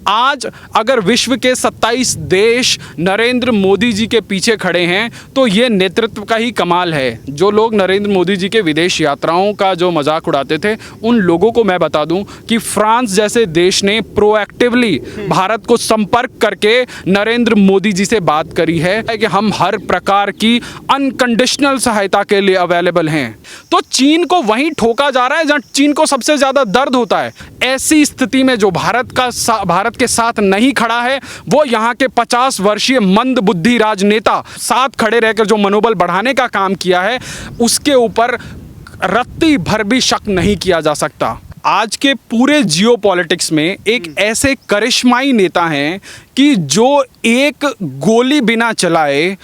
आज अगर विश्व के 27 देश नरेंद्र मोदी जी के पीछे खड़े हैं तो ये नेतृत्व का ही कमाल है। जो लोग नरेंद्र मोदी जी के विदेश यात्राओं का जो मजाक उड़ाते थे, उन लोगों को मैं बता दूं कि फ्रांस जैसे देश ने प्रोएक्टिवली भारत को संपर्क करके नरेंद्र मोदी जी से बात करी है कि हम हर प्रकार की अनकंडीशनल सहायता के लिए अवेलेबल हैं। तो चीन को वहीं ठोका जा रहा है जहां चीन को सबसे ज्यादा दर्द होता है। ऐसी स्थिति में जो भारत के साथ नहीं खड़ा है, वो यहाँ के 50 वर्षीय मंद बुद्धि राजनेता साथ खड़े रहकर जो मनोबल बढ़ाने का काम किया है, उसके ऊपर रत्ती भर भी शक नहीं किया जा सकता। आज के पूरे जियोपॉलिटिक्स में एक ऐसे करिश्माई नेता हैं कि जो एक गोली बिना चलाए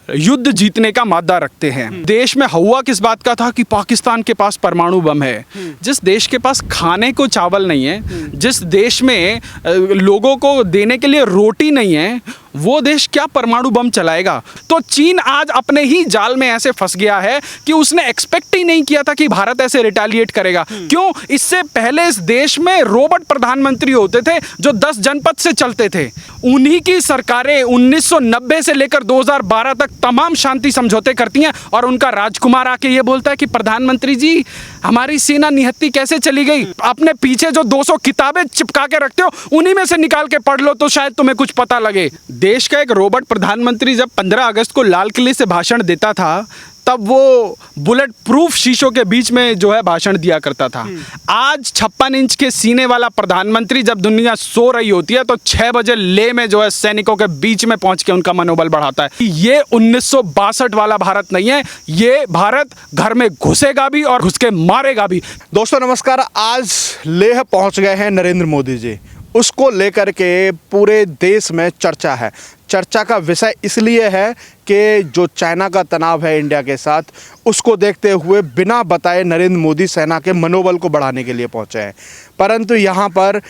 युद्ध जीतने का मादा रखते हैं। देश में हवा किस बात का था कि पाकिस्तान के पास परमाणु बम है। जिस देश के पास खाने को चावल नहीं है, जिस देश में लोगों को देने के लिए रोटी नहीं है, वो देश क्या परमाणु बम चलाएगा। तो चीन आज अपने ही जाल में ऐसे फंस गया है कि उसने एक्सपेक्ट ही नहीं किया था कि भारत ऐसे रिटेलिएट करेगा। क्यों? इससे पहले इस देश में रोबोट प्रधानमंत्री होते थे जो 10 जनपद से चलते थे। उन्हीं की सरकारें 1990 से लेकर 2012 तक तमाम शांति समझौते करती हैं और उनका राजकुमार आके ये बोलता है कि प्रधानमंत्री जी, हमारी सेना निहत्ती कैसे चली गई। अपने पीछे जो 200 किताबें चिपका के रखते हो, उन्हीं में से निकाल के पढ़ लो तो शायद तुम्हें कुछ पता लगे। देश का एक रोबोट प्रधानमंत्री जब 15 अगस्त को लाल किले से भाषण देता था, तब वो बुलेट प्रूफ शीशों के बीच में जो है भाषण दिया करता था। आज 56 इंच के सीने वाला प्रधानमंत्री जब दुनिया सो रही होती है तो 6 बजे ले में जो है सैनिकों के बीच में पहुंच के उनका मनोबल बढ़ाता है। ये 1962 वाला भारत नहीं है, ये भारत घर में घुसेगा भी और घुस के मारेगा भी। दोस्तों नमस्कार, आज लेह पहुंच गए हैं नरेंद्र मोदी जी। उसको लेकर के पूरे देश में चर्चा है। चर्चा का विषय इसलिए है कि जो चाइना का तनाव है इंडिया के साथ, उसको देखते हुए बिना बताए नरेंद्र मोदी सेना के मनोबल को बढ़ाने के लिए पहुंचे हैं। परंतु यहाँ पर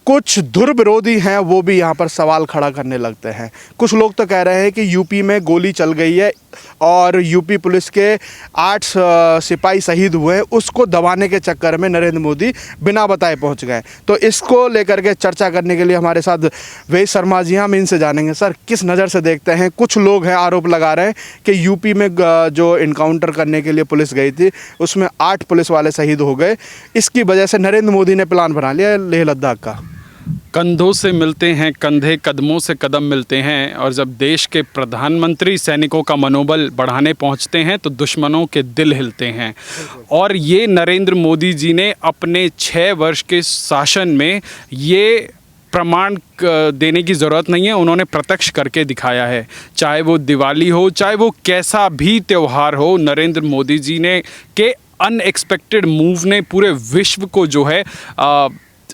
कुछ धुर विरोधी हैं, वो भी यहाँ पर सवाल खड़ा करने लगते हैं। कुछ लोग तो कह रहे हैं कि यूपी में गोली चल गई है और यूपी पुलिस के 8 सिपाही शहीद हुए, उसको दबाने के चक्कर में नरेंद्र मोदी बिना बताए पहुँच गए। तो इसको लेकर के चर्चा करने के लिए हमारे साथ वेद शर्मा जी, हम इनसे जानेंगे सर किस नज़र से देखते हैं। कुछ लोग हैं आरोप लगा रहे हैं कि यूपी में जो इनकाउंटर करने के लिए पुलिस गई थी, उसमें 8 पुलिस वाले शहीद हो गए। इसकी वजह से नरेंद्र मोदी ने प्लान बना लिया लेह लद्दाख का। कंधों से मिलते हैं कंधे, कदमों से कदम मिलते हैं, और जब देश के प्रधानमंत्री सैनिकों का मनोबल बढ़ाने पहुंचते हैं तो दुश्मनों के दिल हिलते हैं। और ये नरेंद्र मोदी जी ने अपने 6 वर्ष के शासन में ये प्रमाण देने की ज़रूरत नहीं है, उन्होंने प्रत्यक्ष करके दिखाया है। चाहे वो दिवाली हो, चाहे वो कैसा भी त्यौहार हो, नरेंद्र मोदी जी ने के अनएक्सपेक्टेड मूव ने पूरे विश्व को जो है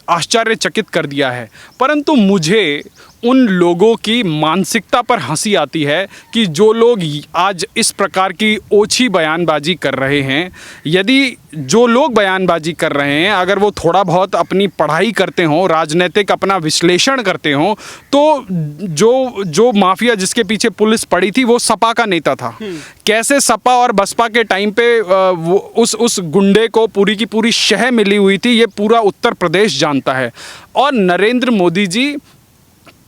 आश्चर्यचकित कर दिया है। परंतु मुझे उन लोगों की मानसिकता पर हंसी आती है कि जो लोग आज इस प्रकार की ओछी बयानबाजी कर रहे हैं। यदि जो लोग बयानबाजी कर रहे हैं अगर वो थोड़ा बहुत अपनी पढ़ाई करते हों, राजनीतिक अपना विश्लेषण करते हों, तो जो माफिया जिसके पीछे पुलिस पड़ी थी वो सपा का नेता था। कैसे सपा और बसपा के टाइम पे उस गुंडे को पूरी की पूरी शह मिली हुई थी, ये पूरा उत्तर प्रदेश जानता है। और नरेंद्र मोदी जी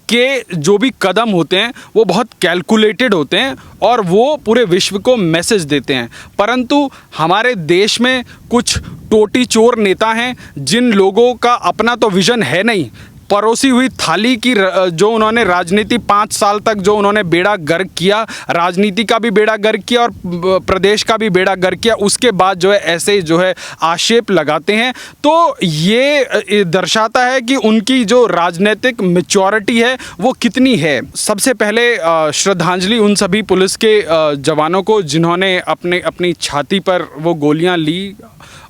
के जो भी कदम होते हैं वो बहुत कैलकुलेटेड होते हैं और वो पूरे विश्व को मैसेज देते हैं। परंतु हमारे देश में कुछ टोटी चोर नेता हैं जिन लोगों का अपना तो विजन है नहीं, परोसी हुई थाली की जो उन्होंने राजनीति 5 साल तक जो उन्होंने बेड़ा गर्क किया, राजनीति का भी बेड़ा गर्क किया और प्रदेश का भी बेड़ा गर्क किया, उसके बाद जो है ऐसे जो है आक्षेप लगाते हैं। तो ये दर्शाता है कि उनकी जो राजनीतिक मैच्योरिटी है वो कितनी है। सबसे पहले श्रद्धांजलि उन सभी पुलिस के जवानों को जिन्होंने अपनी छाती पर वो गोलियां ली,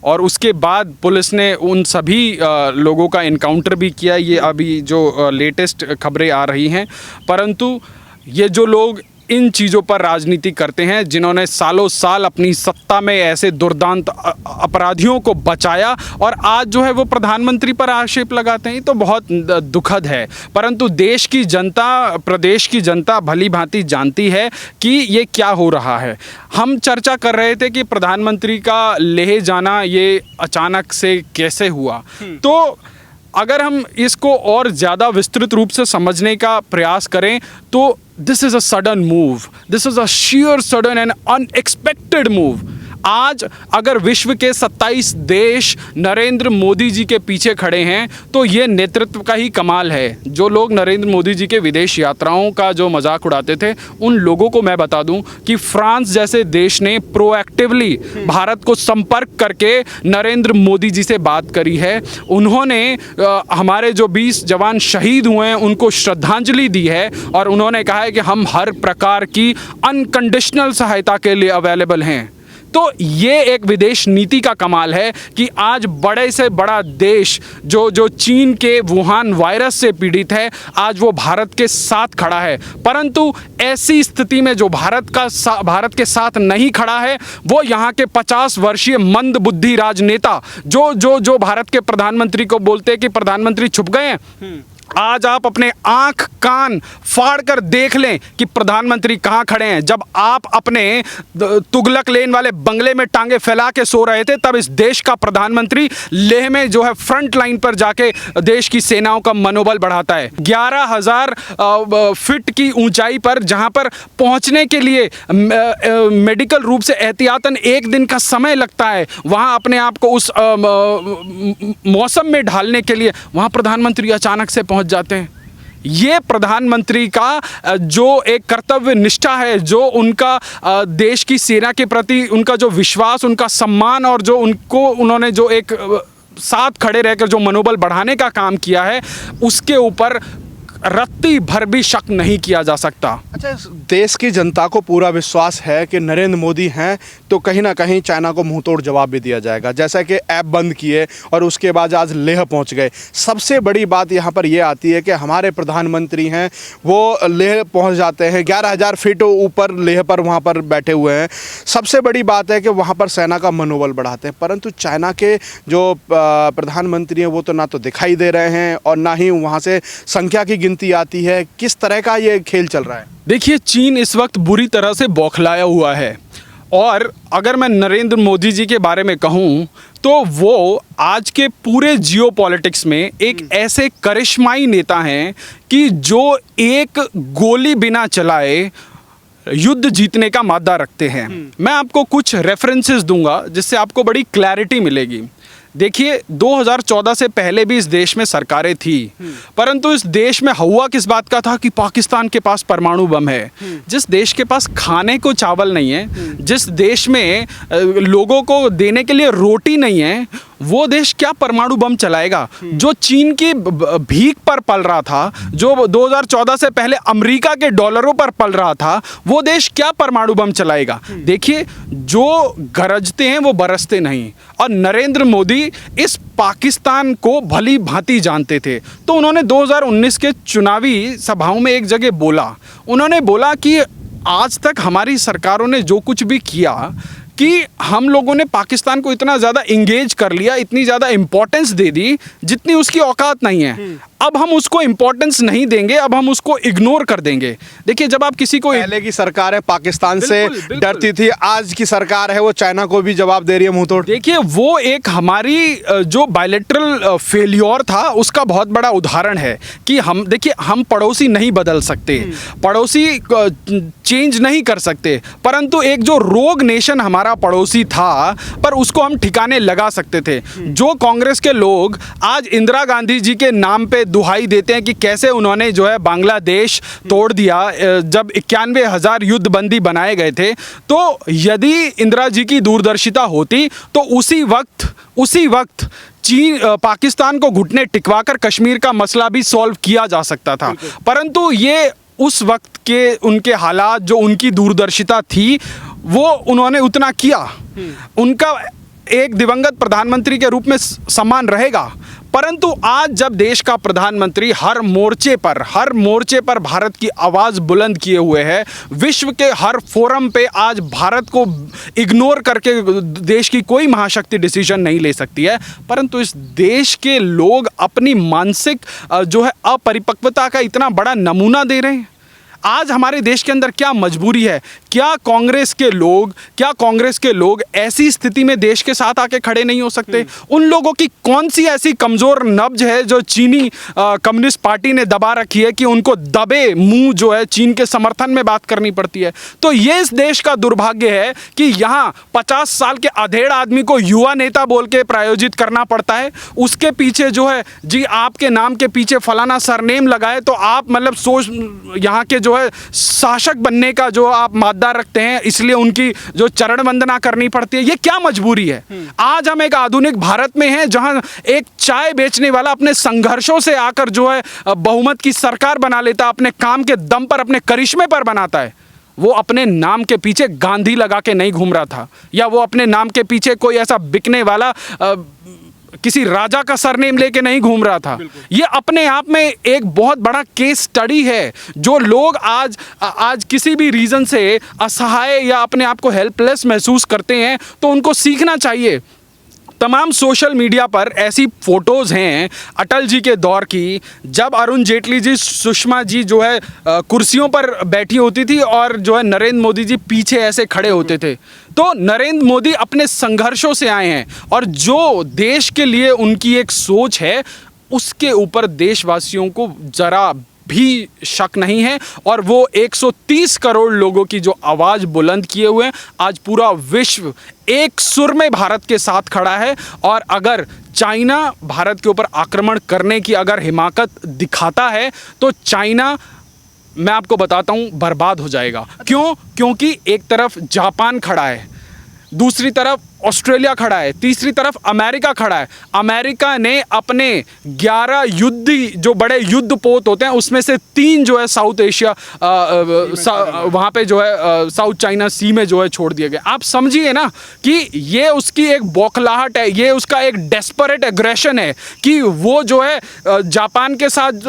और उसके बाद पुलिस ने उन सभी लोगों का इनकाउंटर भी किया। ये अभी जो लेटेस्ट खबरें आ रही हैं। परंतु ये जो लोग इन चीज़ों पर राजनीति करते हैं, जिन्होंने सालों साल अपनी सत्ता में ऐसे दुर्दांत अपराधियों को बचाया और आज जो है वो प्रधानमंत्री पर आक्षेप लगाते हैं, तो बहुत दुखद है। परंतु देश की जनता, प्रदेश की जनता भली भांति जानती है कि ये क्या हो रहा है। हम चर्चा कर रहे थे कि प्रधानमंत्री का लेह जाना ये अचानक से कैसे हुआ। तो अगर हम इसको और ज़्यादा विस्तृत रूप से समझने का प्रयास करें तो this is a sudden move, this is a sheer sudden and unexpected move. आज अगर विश्व के 27 देश नरेंद्र मोदी जी के पीछे खड़े हैं तो ये नेतृत्व का ही कमाल है। जो लोग नरेंद्र मोदी जी के विदेश यात्राओं का जो मजाक उड़ाते थे, उन लोगों को मैं बता दूं कि फ्रांस जैसे देश ने प्रोएक्टिवली भारत को संपर्क करके नरेंद्र मोदी जी से बात करी है। उन्होंने हमारे जो 20 जवान शहीद हुए हैं उनको श्रद्धांजलि दी है और उन्होंने कहा है कि हम हर प्रकार की अनकंडीशनल सहायता के लिए अवेलेबल हैं। तो ये एक विदेश नीति का कमाल है कि आज बड़े से बड़ा देश जो चीन के वुहान वायरस से पीड़ित है, आज वो भारत के साथ खड़ा है। परंतु ऐसी स्थिति में जो भारत के साथ नहीं खड़ा है वो यहाँ के 50 वर्षीय मंद बुद्धि राजनेता जो भारत के प्रधानमंत्री को बोलते हैं कि प्रधानमंत्री छुप गए हैं। आज आप अपने आंख कान फाड़ कर देख लें कि प्रधानमंत्री कहां खड़े हैं। जब आप अपने तुगलक लेन वाले बंगले में टांगे फैला के सो रहे थे, तब इस देश का प्रधानमंत्री लेह में जो है फ्रंट लाइन पर जाके देश की सेनाओं का मनोबल बढ़ाता है। 11,000 फीट की ऊंचाई पर जहां पर पहुंचने के लिए मेडिकल रूप से एहतियातन 1 दिन का समय लगता है, वहां अपने आप को उस मौसम में ढालने के लिए वहां प्रधानमंत्री अचानक से पहुंच जाते हैं। ये प्रधानमंत्री का जो एक कर्तव्य निष्ठा है, जो उनका देश की सेना के प्रति उनका जो विश्वास, उनका सम्मान और जो उन्होंने जो एक साथ खड़े रहकर जो मनोबल बढ़ाने का काम किया है, उसके ऊपर रत्ती भर भी शक नहीं किया जा सकता। अच्छा, देश की जनता को पूरा विश्वास है कि नरेंद्र मोदी हैं तो कहीं ना कहीं चाइना को मुंहतोड़ जवाब भी दिया जाएगा। जैसा कि ऐप बंद किए और उसके बाद आज लेह पहुंच गए। सबसे बड़ी बात यहाँ पर यह आती है कि हमारे प्रधानमंत्री हैं वो लेह पहुंच जाते हैं, 11,000 फीट ऊपर लेह पर वहाँ पर बैठे हुए हैं। सबसे बड़ी बात है कि वहाँ पर सेना का मनोबल बढ़ाते हैं। परंतु चाइना के जो प्रधानमंत्री हैं वो तो ना तो दिखाई दे रहे हैं और ना ही वहाँ से संख्या की गिनती आती है। किस तरह का ये खेल चल रहा है? देखिए, चीन इस वक्त बुरी तरह से बौखलाया हुआ है और अगर मैं नरेंद्र मोदी जी के बारे में कहूं तो वो आज के पूरे जियोपॉलिटिक्स में एक ऐसे करिश्माई नेता हैं कि जो एक गोली बिना चलाए युद्ध जीतने का मादा रखते हैं। मैं आपको कुछ रेफरेंसेस दूंगा जिससे आपको बड़ी क्लैरिटी मिलेगी। देखिए, 2014 से पहले भी इस देश में सरकारें थी, परंतु इस देश में हुआ किस बात का था कि पाकिस्तान के पास परमाणु बम है। जिस देश के पास खाने को चावल नहीं है, जिस देश में लोगों को देने के लिए रोटी नहीं है, वो देश क्या परमाणु बम चलाएगा? जो चीन की भीख पर पल रहा था, जो 2014 से पहले अमेरिका के डॉलरों पर पल रहा था, वो देश क्या परमाणु बम चलाएगा? देखिए, जो गरजते हैं वो बरसते नहीं। और नरेंद्र मोदी इस पाकिस्तान को भली भांति जानते थे। तो उन्होंने 2019 के चुनावी सभाओं में एक जगह बोला, उन्होंने बोला कि आज तक हमारी सरकारों ने जो कुछ भी किया कि हम लोगों ने पाकिस्तान को इतना ज़्यादा इंगेज कर लिया, इतनी ज़्यादा इम्पोर्टेंस दे दी जितनी उसकी औकात नहीं है। अब हम उसको इम्पोर्टेंस नहीं देंगे, अब हम उसको इग्नोर कर देंगे। देखिए, जब आप किसी को पहले की सरकारें पाकिस्तान से डरती थी, आज की सरकार है वो चाइना को भी जवाब दे रही है मुंहतोड़। देखिए, वो एक हमारी जो बायलैटरल फेल्योर था उसका बहुत बड़ा उदाहरण है कि हम पड़ोसी नहीं बदल सकते, पड़ोसी चेंज नहीं कर सकते, परंतु एक जो रोग नेशन हमारा पड़ोसी था पर उसको हम ठिकाने लगा सकते थे। जो कांग्रेस के लोग आज इंदिरा गांधी जी के नाम पे दुहाई देते हैं कि कैसे उन्होंने जो है बांग्लादेश तोड़ दिया जब 91,000 युद्धबंदी बनाए गए थे, तो यदि इंदिरा जी की दूरदर्शिता होती तो उसी वक्त चीन पाकिस्तान को घुटने टिकवाकर कश्मीर का मसला भी सॉल्व किया जा सकता था। परंतु ये उस वक्त के उनके हालात, जो उनकी दूरदर्शिता थी, वो उन्होंने उतना किया। उनका एक दिवंगत प्रधानमंत्री के रूप में सम्मान रहेगा, परंतु आज जब देश का प्रधानमंत्री हर मोर्चे पर भारत की आवाज़ बुलंद किए हुए है, विश्व के हर फोरम पे आज भारत को इग्नोर करके देश की कोई महाशक्ति डिसीजन नहीं ले सकती है, परंतु इस देश के लोग अपनी मानसिक जो है अपरिपक्वता का इतना बड़ा नमूना दे रहे हैं। आज हमारे देश के अंदर क्या मजबूरी है, क्या कांग्रेस के लोग ऐसी स्थिति में देश के साथ आके खड़े नहीं हो सकते? उन लोगों की कौन सी ऐसी कमजोर नब्ज है जो चीनी कम्युनिस्ट पार्टी ने दबा रखी है कि उनको दबे मुंह जो है चीन के समर्थन में बात करनी पड़ती है? तो ये इस देश का दुर्भाग्य है कि यहाँ 50 साल के अधेड़ आदमी को युवा नेता बोल के प्रायोजित करना पड़ता है। उसके पीछे जो है जी आपके नाम के पीछे फलाना सरनेम लगाए तो आप मतलब सोच यहाँ के जो है शासक बनने का जो आप मादा रखते हैं, इसलिए उनकी जो चरण वंदना करनी पड़ती है। ये क्या मजबूरी है? आज हम एक आधुनिक भारत में हैं जहां एक चाय बेचने वाला अपने संघर्षों से आकर जो है बहुमत की सरकार बना लेता, अपने काम के दम पर, अपने करिश्मे पर बनाता है। वो अपने नाम के पीछे गांधी लगा के नहीं घूम रहा था, या वो अपने नाम के पीछे कोई ऐसा बिकने वाला किसी राजा का सरनेम लेके नहीं घूम रहा था। ये अपने आप में एक बहुत बड़ा केस स्टडी है। जो लोग आज किसी भी रीज़न से असहाय या अपने आप को हेल्पलेस महसूस करते हैं तो उनको सीखना चाहिए। तमाम सोशल मीडिया पर ऐसी फ़ोटोज़ हैं अटल जी के दौर की, जब अरुण जेटली जी, सुषमा जी जो है कुर्सियों पर बैठी होती थी और जो है नरेंद्र मोदी जी पीछे ऐसे खड़े होते थे। तो नरेंद्र मोदी अपने संघर्षों से आए हैं और जो देश के लिए उनकी एक सोच है उसके ऊपर देशवासियों को ज़रा भी शक नहीं है। और वो 130 करोड़ लोगों की जो आवाज़ बुलंद किए हुए हैं, आज पूरा विश्व एक सुर में भारत के साथ खड़ा है। और अगर चाइना भारत के ऊपर आक्रमण करने की अगर हिमाकत दिखाता है तो चाइना, मैं आपको बताता हूँ, बर्बाद हो जाएगा। क्यों? क्योंकि एक तरफ जापान खड़ा है, दूसरी तरफ ऑस्ट्रेलिया खड़ा है, तीसरी तरफ अमेरिका खड़ा है। अमेरिका ने अपने 11 जो बड़े युद्ध पोत होते हैं उसमें से 3 जो है साउथ एशिया वहाँ पे जो है साउथ चाइना सी में जो है छोड़ दिए गए। आप समझिए ना कि ये उसकी एक बौखलाहट है, ये उसका एक डेस्परेट एग्रेशन है कि वो जो है जापान के साथ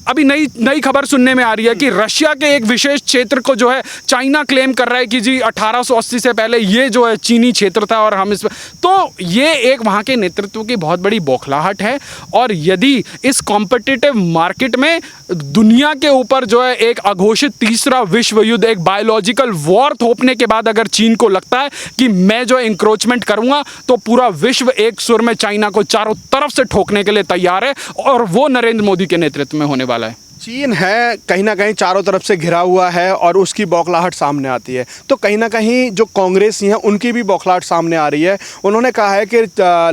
अभी नई खबर सुनने में आ रही है कि रशिया के एक विशेष क्षेत्र को जो है चाइना क्लेम कर रहा है कि जी 1880 से पहले ये जो है चीनी क्षेत्र था और हम इस, तो ये एक वहाँ के नेतृत्व की बहुत बड़ी बौखलाहट है। और यदि इस कॉम्पिटिटिव मार्केट में दुनिया के ऊपर जो है एक अघोषित तीसरा विश्व युद्ध, एक बायोलॉजिकल वॉर थोपने के बाद अगर चीन को लगता है कि मैं जो इंक्रोचमेंट करूंगा तो पूरा विश्व एक सुर में चाइना को चारों तरफ से ठोकने के लिए तैयार है, और वो नरेंद्र मोदी के नेतृत्व में होने वाला है। चीन है कहीं ना कहीं चारों तरफ से घिरा हुआ है और उसकी बौखलाहट सामने आती है, तो कहीं ना कहीं जो कांग्रेसी हैं उनकी भी बौखलाहट सामने आ रही है। उन्होंने कहा है कि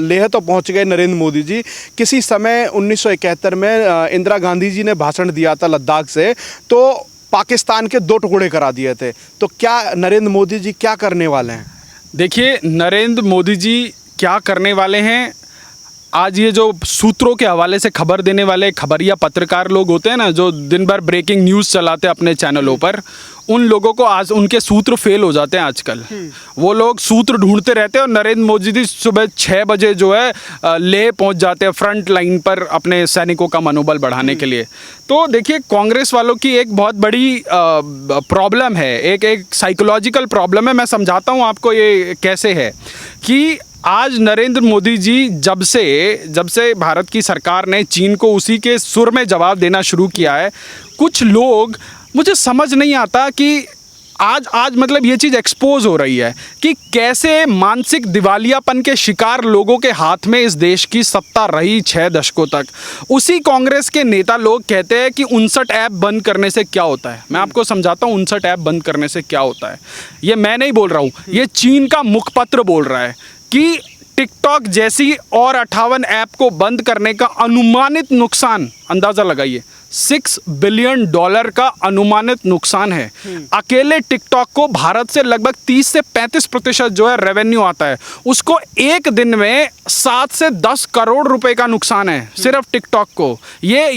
लेह तो पहुंच गए नरेंद्र मोदी जी। किसी समय 1971 में इंदिरा गांधी जी ने भाषण दिया था लद्दाख से, तो पाकिस्तान के 2 टुकड़े करा दिए थे। तो क्या नरेंद्र मोदी जी क्या करने वाले हैं? देखिए, नरेंद्र मोदी जी क्या करने वाले हैं, आज ये जो सूत्रों के हवाले से खबर देने वाले खबरिया पत्रकार लोग होते हैं ना, जो दिन भर ब्रेकिंग न्यूज़ चलाते हैं अपने चैनलों पर, उन लोगों को आज उनके सूत्र फेल हो जाते हैं आजकल। वो लोग सूत्र ढूंढते रहते हैं और नरेंद्र मोदी जी सुबह 6 बजे जो है लेह पहुंच जाते हैं फ्रंट लाइन पर अपने सैनिकों का मनोबल बढ़ाने के लिए। तो देखिए, कांग्रेस वालों की एक बहुत बड़ी प्रॉब्लम है, एक साइकोलॉजिकल प्रॉब्लम है। मैं समझाता हूँ आपको ये कैसे है कि आज नरेंद्र मोदी जी जब से भारत की सरकार ने चीन को उसी के सुर में जवाब देना शुरू किया है, कुछ लोग, मुझे समझ नहीं आता कि आज मतलब ये चीज़ एक्सपोज हो रही है कि कैसे मानसिक दिवालियापन के शिकार लोगों के हाथ में इस देश की सत्ता रही 6 दशकों तक। उसी कांग्रेस के नेता लोग कहते हैं कि 59 ऐप बंद करने से क्या होता है। मैं आपको समझाता हूँ 59 ऐप बंद करने से क्या होता है। ये मैं नहीं बोल रहा हूँ, ये चीन का मुखपत्र बोल रहा है कि टिकटॉक जैसी और 58 ऐप को बंद करने का अनुमानित नुकसान, अंदाज़ा लगाइए, $6 बिलियन का अनुमानित नुकसान है। अकेले टिकटॉक को भारत से लगभग 30 से 35% जो है रेवेन्यू आता है, उसको एक दिन में 7 से 10 करोड़ रुपए का नुकसान है सिर्फ टिकटॉक को। ये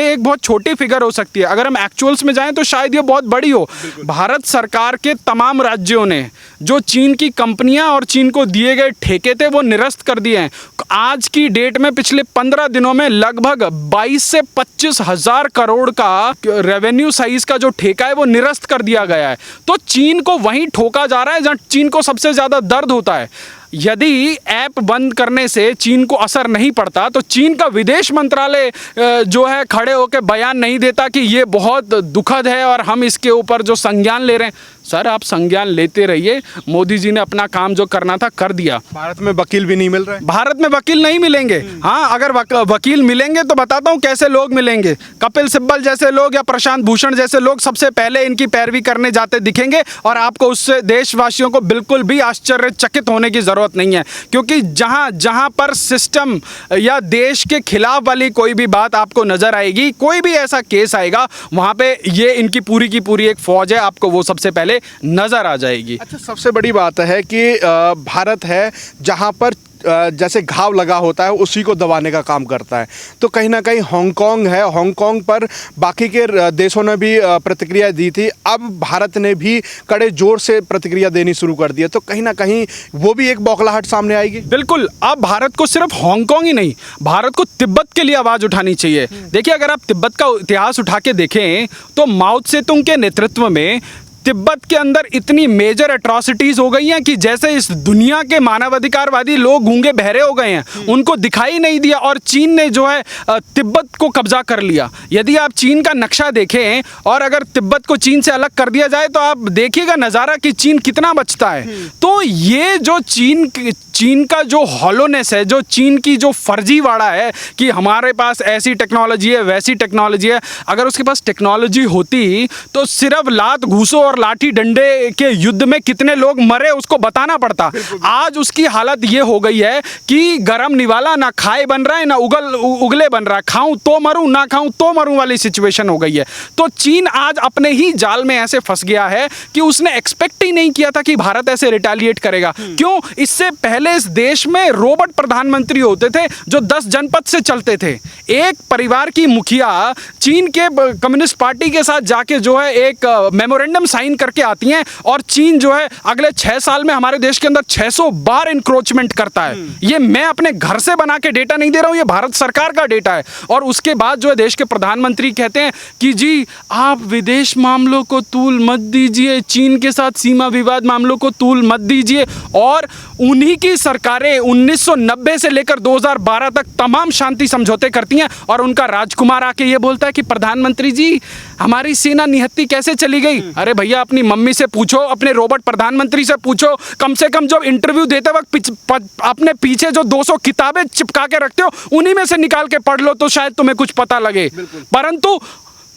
एक बहुत छोटी फिगर हो सकती है, अगर हम एक्चुअल्स में जाएं तो शायद ये बहुत बड़ी हो। भारत सरकार के तमाम राज्यों ने जो चीन की कंपनियां और चीन को दिए गए ठेके थे वो निरस्त कर दिए हैं। आज की डेट में पिछले 15 दिनों में लगभग 22 से 25 हजार करोड़ का रेवेन्यू साइज का जो ठेका है वो निरस्त कर दिया गया है। तो चीन को वहीं ठोका जा रहा है जहां चीन को सबसे ज्यादा दर्द होता है। यदि ऐप बंद करने से चीन को असर नहीं पड़ता तो चीन का विदेश मंत्रालय जो है खड़े होकर बयान नहीं देता कि ये बहुत दुखद है और हम इसके ऊपर जो संज्ञान ले रहे हैं। सर आप संज्ञान लेते रहिए, मोदी जी ने अपना काम जो करना था कर दिया। भारत में वकील भी नहीं मिल रहे। भारत में वकील नहीं मिलेंगे। हाँ, अगर वकील मिलेंगे तो बताता हूँ कैसे लोग मिलेंगे। कपिल सिब्बल जैसे लोग या प्रशांत भूषण जैसे लोग सबसे पहले इनकी पैरवी करने जाते दिखेंगे, और आपको उससे देशवासियों को बिल्कुल भी आश्चर्यचकित होने की ज़रूरत नहीं है, क्योंकि जहाँ जहाँ पर सिस्टम या देश के खिलाफ वाली कोई भी बात आपको नज़र आएगी, कोई भी ऐसा केस आएगा, वहाँ पे ये इनकी पूरी की पूरी एक फौज है, आपको वो सबसे पहले नजर आ जाएगी। अच्छा, सबसे बड़ी बात है कि भारत है जहां पर जैसे घाव लगा होता है उसी को दबाने का काम करता है। तो कहीं ना कहीं हांगकांग है, हांगकांग पर बाकी के देशों ने भी प्रतिक्रिया दी थी, अब भारत ने भी कड़े जोर से प्रतिक्रिया देनी शुरू कर दी है, तो कहीं ना कहीं वो भी एक बौखलाहट सामने आएगी। बिल्कुल, अब भारत को सिर्फ हांगकांग ही नहीं, भारत को तिब्बत के लिए आवाज़ उठानी चाहिए। देखिए, अगर आप तिब्बत का इतिहास उठा के देखें तो माओ त्से-तुंग के नेतृत्व में तिब्बत के अंदर इतनी मेजर एट्रॉसिटीज हो गई हैं कि जैसे इस दुनिया के मानवाधिकारवादी लोग गूंगे बहरे हो गए हैं, उनको दिखाई नहीं दिया, और चीन ने जो है तिब्बत को कब्जा कर लिया। यदि आप चीन का नक्शा देखें और अगर तिब्बत को चीन से अलग कर दिया जाए तो आप देखिएगा नज़ारा कि चीन कितना बचता है। तो ये जो चीन का जो हॉलोनेस है, जो चीन की जो फर्जीवाड़ा है कि हमारे पास ऐसी टेक्नोलॉजी है, वैसी टेक्नोलॉजी है, अगर उसके पास टेक्नोलॉजी होती तो सिर्फ लात घूसो और लाठी डंडे के युद्ध में कितने लोग मरे उसको बताना पड़ता। आज उसकी हालत ये हो गई है कि गरम निवाला, ना खाए बन रहा है ना उगले बन रहा है, खाऊं तो मरूं ना खाऊं तो मरूं वाली सिचुएशन हो गई है। तो चीन आज अपने ही जाल में ऐसे फंस गया है कि उसने एक्सपेक्ट ही नहीं किया था कि भारत ऐसे रिटेलिएट करेगा। क्यों? इससे पहले इस देश में रोबोट प्रधानमंत्री होते थे जो 10 जनपद से चलते थे। एक परिवार की मुखिया चीन के कम्युनिस्ट पार्टी के साथ जाके जो है एक मेमोरेंडम साइन करके आती हैं, और चीन जो है अगले 6 साल में हमारे देश के अंदर 600 बार इंक्रोचमेंट करता है। ये मैं अपने घर से बना के डेटा नहीं दे रहा हूं, ये भारत सरकार का डेटा है। और उसके बाद जो है देश के प्रधानमंत्री कहते हैं कि जी आप विदेश मामलों को तूल मत दीजिए, चीन के साथ सीमा विवाद मामलों को तूल मत दीजिए। और उन्हीं की सरकारें 1990 से लेकर 2012 तक तमाम शांति समझौते करती हैं, और उनका राजकुमार आके ये बोलता है कि प्रधानमंत्री जी हमारी सेना निहत्ती कैसे चली गई। अरे भैया, अपनी मम्मी से पूछो, अपने रोबोट प्रधानमंत्री से पूछो, कम से कम जब इंटरव्यू देते वक्त अपने पीछे जो 200 किताबें चिपका के रखते हो उन्हीं में से निकाल के पढ़ लो तो शायद तुम्हें कुछ पता लगे। परंतु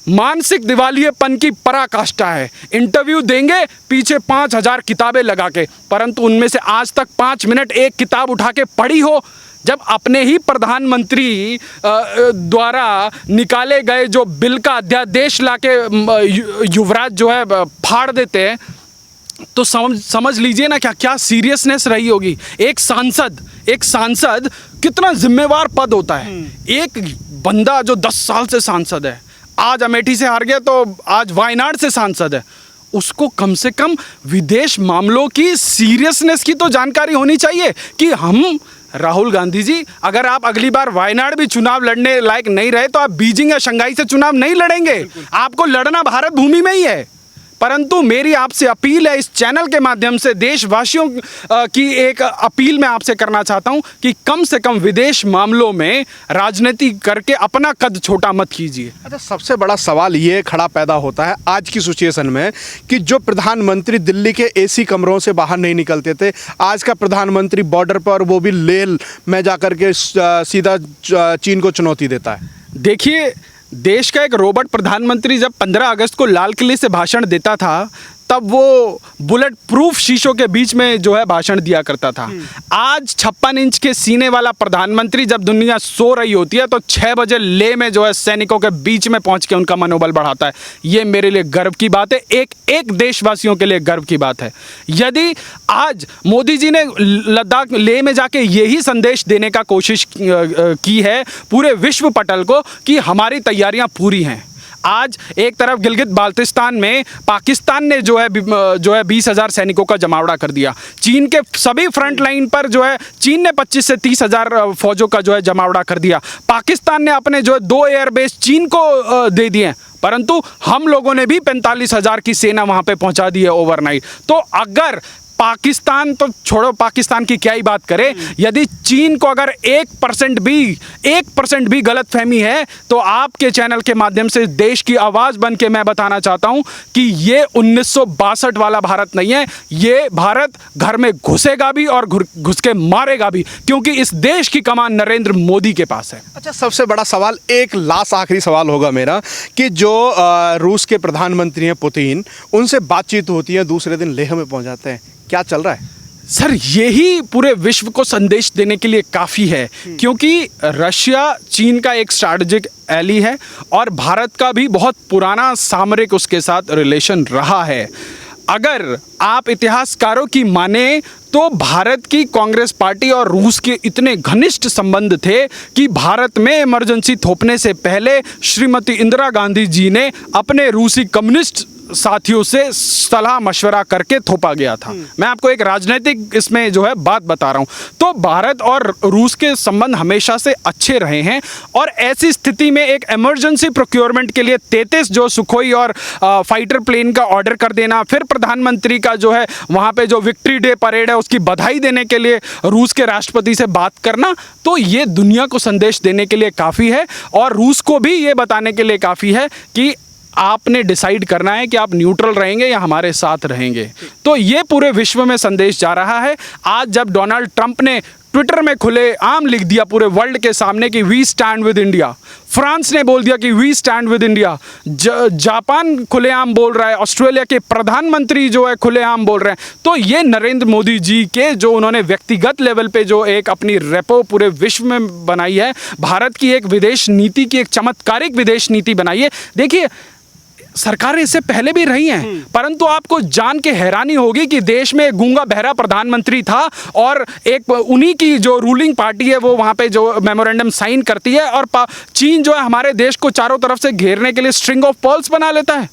मानसिक दिवालियेपन की पराकाष्ठा है। इंटरव्यू देंगे पीछे 5000 किताबें लगा के, परंतु उनमें से आज तक 5 मिनट एक किताब उठा के पढ़ी हो। जब अपने ही प्रधानमंत्री द्वारा निकाले गए जो बिल का अध्यादेश लाके युवराज जो है फाड़ देते हैं, तो समझ लीजिए ना क्या सीरियसनेस रही होगी। एक सांसद कितना जिम्मेवार पद होता है। एक बंदा जो 10 साल से सांसद है, आज अमेठी से हार गया तो आज वायनाड से सांसद है, उसको कम से कम विदेश मामलों की सीरियसनेस की तो जानकारी होनी चाहिए कि हम राहुल गांधी जी, अगर आप अगली बार वायनाड भी चुनाव लड़ने लायक नहीं रहे तो आप बीजिंग या शंघाई से चुनाव नहीं लड़ेंगे। आपको लड़ना भारत भूमि में ही है। परंतु मेरी आपसे अपील है, इस चैनल के माध्यम से देशवासियों की एक अपील मैं आपसे करना चाहता हूं कि कम से कम विदेश मामलों में राजनीति करके अपना कद छोटा मत कीजिए। अच्छा, सबसे बड़ा सवाल ये खड़ा पैदा होता है आज की सिचुएशन में कि जो प्रधानमंत्री दिल्ली के एसी कमरों से बाहर नहीं निकलते थे, आज का प्रधानमंत्री बॉर्डर पर, वो भी लेह में जाकर के सीधा चीन को चुनौती देता है। देखिए, देश का एक रोबोट प्रधानमंत्री जब 15 अगस्त को लाल किले से भाषण देता था तब वो बुलेट प्रूफ शीशों के बीच में जो है भाषण दिया करता था। आज 56 इंच के सीने वाला प्रधानमंत्री जब दुनिया सो रही होती है तो 6 बजे लेह में जो है सैनिकों के बीच में पहुंच के उनका मनोबल बढ़ाता है। ये मेरे लिए गर्व की बात है, एक देशवासियों के लिए गर्व की बात है। यदि आज मोदी जी ने लद्दाख लेह में जाके यही संदेश देने का कोशिश की है पूरे विश्व पटल को कि हमारी तैयारियां पूरी हैं। आज एक तरफ गिलगित बाल्टिस्तान में पाकिस्तान ने जो है 20,000 सैनिकों का जमावड़ा कर दिया। चीन के सभी फ्रंट लाइन पर जो है चीन ने 25 से 30,000 फौजों का जो है जमावड़ा कर दिया। पाकिस्तान ने अपने जो है 2 एयरबेस चीन को दे दिए, परंतु हम लोगों ने भी 45,000 की सेना वहां पे पहुंचा दी है ओवरनाइट। तो अगर पाकिस्तान तो छोड़ो, पाकिस्तान की क्या ही बात करें, यदि चीन को अगर 1% भी गलतफहमी है तो आपके चैनल के माध्यम से देश की आवाज बन के मैं बताना चाहता हूं कि ये 1962 वाला भारत नहीं है। ये भारत घर में घुसेगा भी और घुस के मारेगा भी, क्योंकि इस देश की कमान नरेंद्र मोदी के पास है। अच्छा, सबसे बड़ा सवाल, एक लास्ट आखिरी सवाल होगा मेरा, कि जो रूस के प्रधानमंत्री हैं पुतिन, उनसे बातचीत होती है, दूसरे दिन लेह में पहुंच जाते हैं, क्या चल रहा है? सर, यही पूरे विश्व को संदेश देने के लिए काफ़ी है, क्योंकि रशिया चीन का एक स्ट्रैटेजिक एली है और भारत का भी बहुत पुराना सामरिक उसके साथ रिलेशन रहा है। अगर आप इतिहासकारों की माने तो भारत की कांग्रेस पार्टी और रूस के इतने घनिष्ठ संबंध थे कि भारत में इमरजेंसी थोपने से पहले श्रीमती इंदिरा गांधी जी ने अपने रूसी कम्युनिस्ट साथियों से सलाह मशवरा करके थोपा गया था। मैं आपको एक राजनीतिक इसमें जो है बात बता रहा हूं। तो भारत और रूस के संबंध हमेशा से अच्छे रहे हैं और ऐसी स्थिति में एक इमरजेंसी प्रोक्योरमेंट के लिए 33 जो सुखोई और फाइटर प्लेन का ऑर्डर कर देना, फिर प्रधानमंत्री का जो है वहां पे जो विक्ट्री डे परेड है उसकी बधाई देने के लिए रूस के राष्ट्रपति से बात करना, तो ये दुनिया को संदेश देने के लिए काफ़ी है और रूस को भी ये बताने के लिए काफ़ी है कि आपने डिसाइड करना है कि आप न्यूट्रल रहेंगे या हमारे साथ रहेंगे। तो ये पूरे विश्व में संदेश जा रहा है। आज जब डोनाल्ड ट्रंप ने ट्विटर में खुले आम लिख दिया पूरे वर्ल्ड के सामने कि we stand with India, France ने बोल दिया कि we stand with India, Japan खुलेआम बोल रहा है, ऑस्ट्रेलिया के प्रधानमंत्री जो है खुलेआम बोल रहे हैं, तो ये नरेंद्र मोदी जी के जो उन्होंने व्यक्तिगत लेवल पे जो एक अपनी रेपो पूरे विश्व में बनाई है, भारत की एक विदेश नीति की एक चमत्कारिक विदेश नीति बनाई है। देखिए, सरकारें इससे पहले भी रही हैं, परंतु आपको जान के हैरानी होगी कि देश में एक गूंगा बहरा प्रधानमंत्री था और एक उन्हीं की जो रूलिंग पार्टी है वो वहाँ पे जो मेमोरेंडम साइन करती है और चीन जो है हमारे देश को चारों तरफ से घेरने के लिए स्ट्रिंग ऑफ पर्ल्स बना लेता है।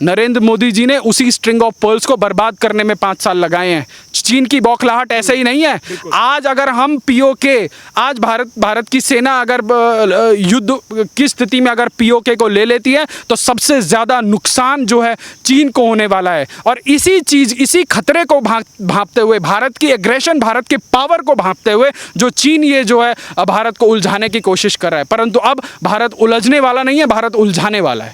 नरेंद्र मोदी जी ने उसी स्ट्रिंग ऑफ पर्ल्स को बर्बाद करने में 5 साल लगाए हैं। चीन की बौखलाहट ऐसे ही नहीं है। आज अगर हम पीओके, आज भारत की सेना अगर युद्ध की स्थिति में अगर पीओके को ले लेती है तो सबसे ज़्यादा नुकसान जो है चीन को होने वाला है। और इसी खतरे को भांपते हुए, भारत की एग्रेशन, भारत के पावर को भांपते हुए जो चीन ये जो है भारत को उलझाने की कोशिश कर रहा है, परंतु अब भारत उलझने वाला नहीं है, भारत उलझाने वाला है।